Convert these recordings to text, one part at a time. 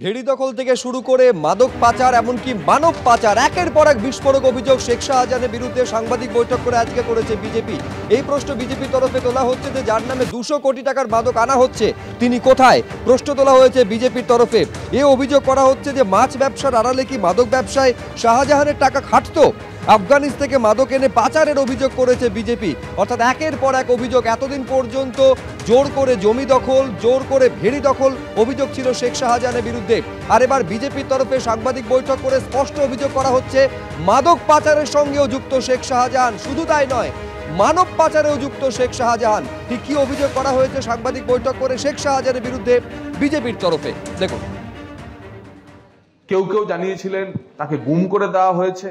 ভেড়ি দখল থেকে শুরু করে মাদক পাচার এমনকি মানব পাচার একের পর এক বিস্ফোরক অভিযোগ শেখ শাহজাহানের বিরুদ্ধে সাংবাদিক বৈঠক করে আজকে করেছে বিজেপি। এই প্রশ্ন বিজেপির তরফে তোলা হচ্ছে যে যার নামে 200 কোটি টাকার মাদক আনা হচ্ছে তিনি কোথায়, প্রশ্ন তোলা হয়েছে বিজেপির তরফে। এ অভিযোগ করা হচ্ছে যে মাছ ব্যবসার আড়ালে কি মাদক ব্যবসায় শাহজাহানের টাকা খাটতো। আফগানিস্তান থেকে মাদক এনে পাচারের অভিযোগ করেছে বিজেপি। অর্থাৎ একের পর এক অভিযোগ। এতদিন পর্যন্ত জোর করে জমি দখল, জোর করে ভেড়ি দখল অভিযোগ ছিল শেখ শাহজাহানের বিরুদ্ধে। আর এবার বিজেপির তরফে সাংবাদিক বৈঠক করে স্পষ্ট অভিযোগ করা হচ্ছে মাদক পাচারের সঙ্গেও যুক্ত শেখ শাহজাহান। শুধু তাই নয়, মানব পাচারেও যুক্ত শেখ শাহজাহান। ঠিক কি অভিযোগ করা হয়েছে সাংবাদিক বৈঠক করে শেখ শাহজাহানের বিরুদ্ধে বিজেপির তরফে, দেখুন। কেউ কেউ জানিয়েছিলেন তাকে গুম করে দেওয়া হয়েছে।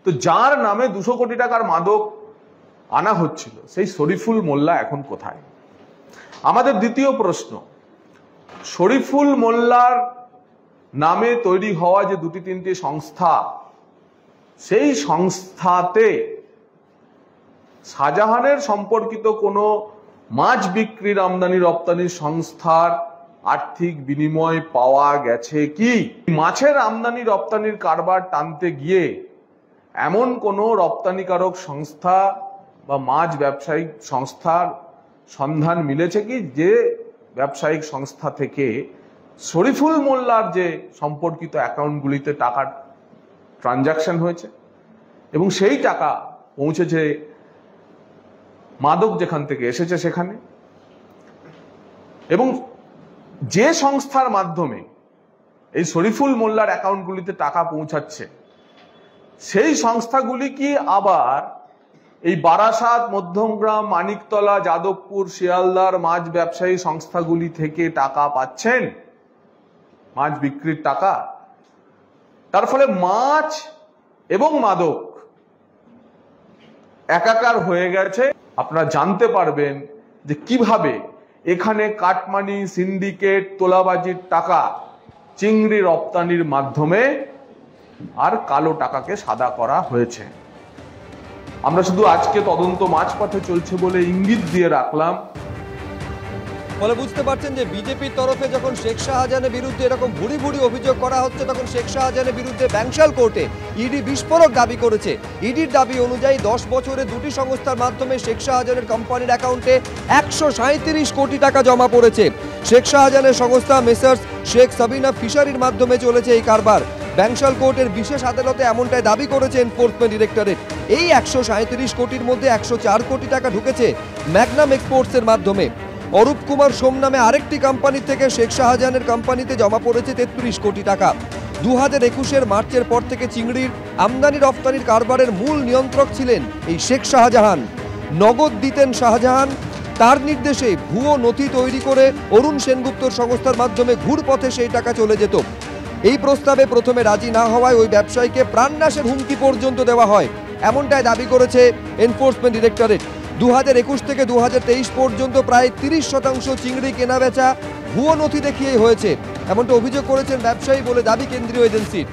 তো যার নামে 200 কোটি টাকার মাদক আনা হচ্ছিল সেই শরীফুল মোল্লা এখন কোথায়? আমাদের দ্বিতীয় প্রশ্ন, শরীফুল মোল্লার নামে তৈরি হওয়া যে দুটি তিনটি সংস্থা, সেই সংস্থাতে শাহজাহানের সম্পর্কিত কোনো মাছ বিক্রির আমদানি রপ্তানির সংস্থার আর্থিক বিনিময় পাওয়া গেছে কি? মাছের আমদানি রপ্তানির কারবার টানতে গিয়ে এমন কোনো রপ্তানিকারক সংস্থা বা মাছ ব্যবসায়িক সংস্থার সন্ধান মিলেছে কি যে ব্যবসায়িক সংস্থা থেকে শরীফুল মোল্লার যে সম্পর্কিত অ্যাকাউন্টগুলিতে টাকার ট্রানজাকশন হয়েছে এবং সেই টাকা পৌঁছেছে মাদক যেখান থেকে এসেছে সেখানে, এবং যে সংস্থার মাধ্যমে এই শরীফুল মোল্লার অ্যাকাউন্টগুলিতে টাকা পৌঁছাচ্ছে সেই সংস্থাগুলি কি আবার এই বারাসাত, মধ্যমগ্রাম, মানিকতলা, যাদবপুর, শিয়ালদার মাছ ব্যবসায়ী সংস্থাগুলি থেকে টাকা পাচ্ছেন, মাছ বিক্রির টাকা? তার ফলে মাছ এবং মাদক একাকার হয়ে গেছে। আপনারা জানতে পারবেন যে কিভাবে এখানে কাটমানি, সিন্ডিকেট, তোলাবাজির টাকা চিংড়ি রপ্তানির মাধ্যমে আর কালো টাকাকে সাদা করা হয়েছে। আমরা শুধু আজকে তদন্ত মাঝপথে চলছে বলে ইঙ্গিত দিয়ে রাখলাম। ফলে বুঝতে পারছেন যে বিজেপির তরফে যখন শেখ শাহজাহানের বিরুদ্ধে এরকম ভুরি ভুরি অভিযোগ করা হচ্ছে, তখন শেখ শাহজাহানের বিরুদ্ধে ব্যাংশাল কোর্টে ইডি বিস্ফোরক দাবি করেছে। ইডির দাবি অনুযায়ী 10 বছরে দুটি সংস্থার মাধ্যমে শেখ শাহজাহানের কোম্পানির অ্যাকাউন্টে 137 কোটি টাকা জমা পড়েছে। শেখ শাহজাহানের সংস্থা মেসার্স শেখ সাবিনা ফিশারির মাধ্যমে চলেছে এই কারবার। ব্যাংশাল কোর্টের বিশেষ আদালতে এমনটাই দাবি করেছে এনফোর্সমেন্ট ডিরেক্টরেট। এই 137 কোটির মধ্যে 104 কোটি টাকা ঢুকেছে ম্যাগনাম এক্সপোর্টসের মাধ্যমে। অরূপ কুমার সোম নামে আরেকটি কোম্পানি থেকে শেখ শাহজাহানের কোম্পানিতে জমা পড়েছে 33 কোটি টাকা। 2021 মার্চের পর থেকে চিংড়ির আমদানি রপ্তানির কারবারের মূল নিয়ন্ত্রক ছিলেন এই শেখ শাহজাহান। নগদ দিতেন শাহজাহান। তার নির্দেশে ভুয়ো নথি তৈরি করে অরুণ সেনগুপ্তর সংস্থার মাধ্যমে ঘুরপথে সেই টাকা চলে যেত। এই প্রস্তাবে প্রথমে রাজি না হওয়ায় ওই ব্যবসায়ীকে প্রাণনাশের হুমকি পর্যন্ত দেওয়া হয়, এমনটাই দাবি করেছে এনফোর্সমেন্ট ডিরেক্টরেট। 2021 থেকে 2023 পর্যন্ত প্রায় 30% চিংড়ি কেনাবেচা ভুয়ো নথি দেখিয়েই হয়েছে, এমনটা অভিযোগ করেছেন ব্যবসায়ী বলে দাবি কেন্দ্রীয় এজেন্সির।